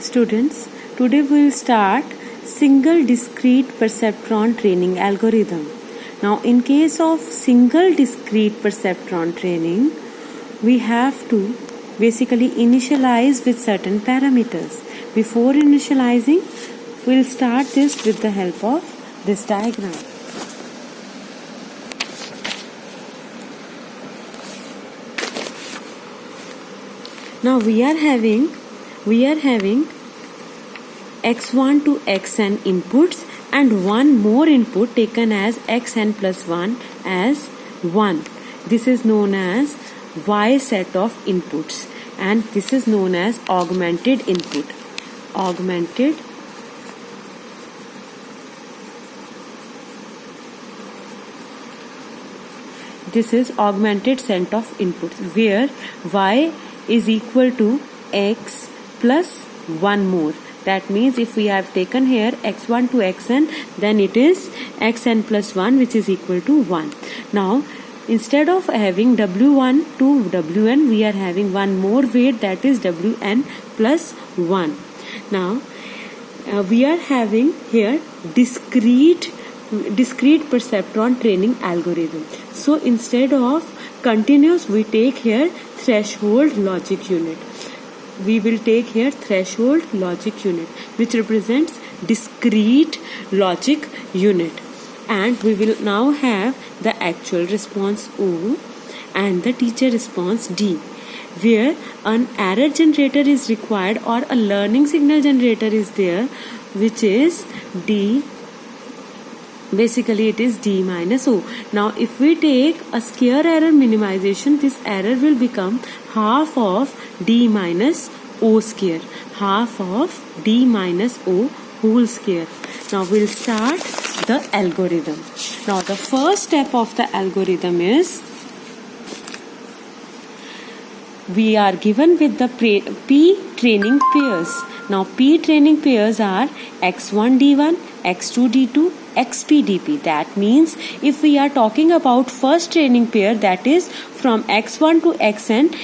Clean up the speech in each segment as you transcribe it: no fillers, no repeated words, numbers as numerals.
Students, today we will start single discrete perceptron training algorithm. Now, in case of single discrete perceptron training, we have to basically initialize with certain parameters. Before initializing, we will start this with the help of this diagram. Now we are having x1 to xn inputs and one more input taken as xn plus 1 as 1. This is known as y set of inputs and this is known as augmented input. This is augmented set of inputs where y is equal to x plus 1 more. That means if we have taken here x1 to xn, then it is xn plus 1 which is equal to 1. Now instead of having w1 to wn, we are having one more weight, that is wn plus 1. Now we are having here discrete perceptron training algorithm. So instead of continuous, we take here threshold logic unit. We will take here threshold logic unit, which represents discrete logic unit. And we will now have the actual response O and the teacher response D, where an error generator is required or a learning signal generator is there, which is D. Basically it is D minus O. Now if we take a square error minimization, this error will become half of D minus O square. Half of D minus O whole square. Now we'll start the algorithm. Now the first step of the algorithm is we are given with the P training pairs. Now P training pairs are x1 d1, x2 d2, xp dp. That means if we are talking about first training pair, that is from x1 to xn,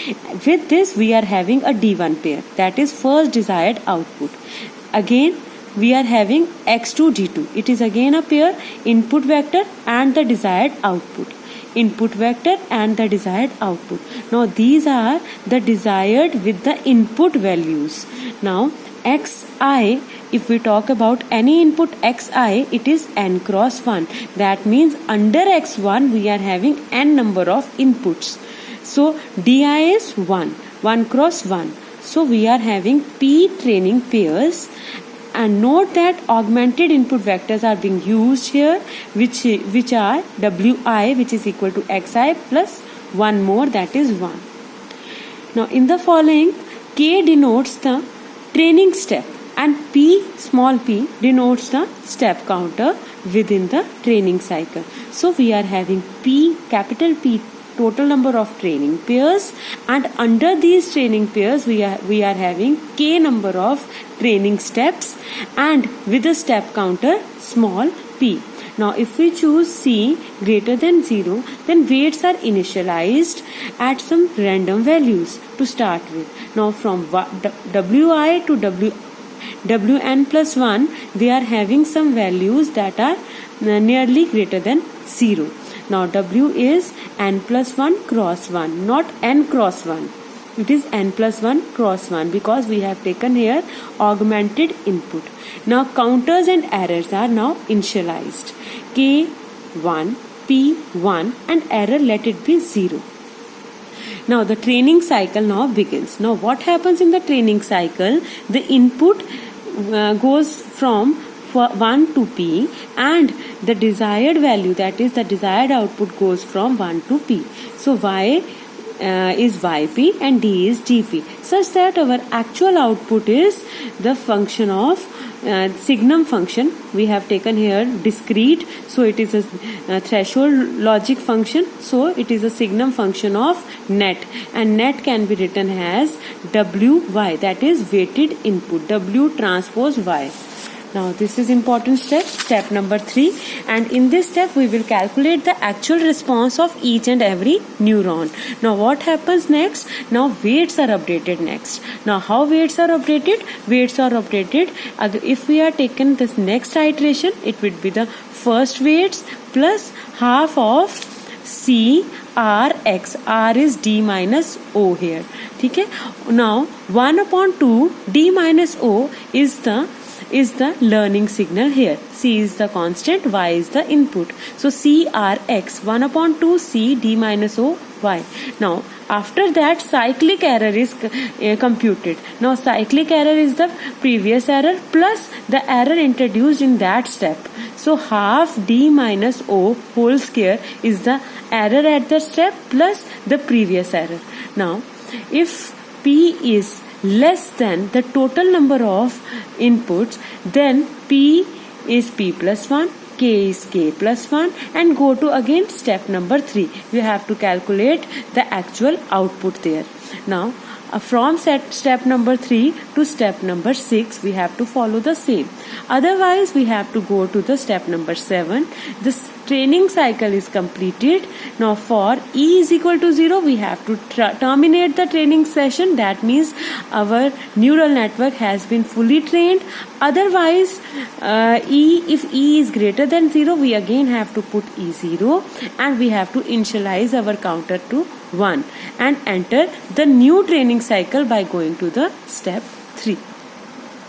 with this we are having a d1 pair, that is first desired output. Again we are having x2 d2. It is again a pair, input vector and the desired output. Input vector and the desired output. Now these are the desired with the input values. Now xi, if we talk about any input xi, it is n cross 1. That means under x1 we are having n number of inputs. So di is 1 cross 1. So we are having P training pairs. And note that augmented input vectors are being used here, which are wi, which is equal to xi plus 1 more, that is 1. Now in the following, k denotes the training step and p, small p, denotes the step counter within the training cycle. So we are having P, capital P, total number of training pairs, and under these training pairs we are having k number of training steps and with a step counter small p. Now if we choose C greater than 0, then weights are initialized at some random values to start with. Now from wi to wn plus 1, they are having some values that are nearly greater than 0. Now w is n plus 1 cross 1, not n cross 1. It is n plus 1 cross 1 because we have taken here augmented input. Now counters and errors are now initialized. K1, P1 and error let it be 0. Now the training cycle now begins. Now what happens in the training cycle? The input goes from 1 to P and the desired value, that is the desired output, goes from 1 to P. So Y is YP and D is DP, such that our actual output is the function of signum function. We have taken here discrete, so it is a threshold logic function, so it is a signum function of net, and net can be written as WY, that is weighted input, W transpose Y. Now this is important step, step number 3, and in this step we will calculate the actual response of each and every neuron. Now what happens next? Now weights are updated next. Now how weights are updated? Weights are updated if we are taken this next iteration, it would be the first weights plus half of C R x. R is D minus O here. Okay? Now 1/2 D minus O is the learning signal here. C is the constant, Y is the input. So C R x 1/2 C D minus O Y. Now after that cyclic error is computed. Now cyclic error is the previous error plus the error introduced in that step. So half D minus O whole square is the error at the step plus the previous error. Now if P is less than the total number of inputs, then P is P plus 1, K is K plus 1, and go to again step number 3. You have to calculate the actual output there. Now from step number 3 to step number 6 we have to follow the same. Otherwise we have to go to the step number 7. This training cycle is completed. Now for E is equal to 0 we have to terminate the training session. That means our neural network has been fully trained. Otherwise if E is greater than 0 we again have to put E0 and we have to initialize our counter to 1 and enter the new training cycle by going to the step 3.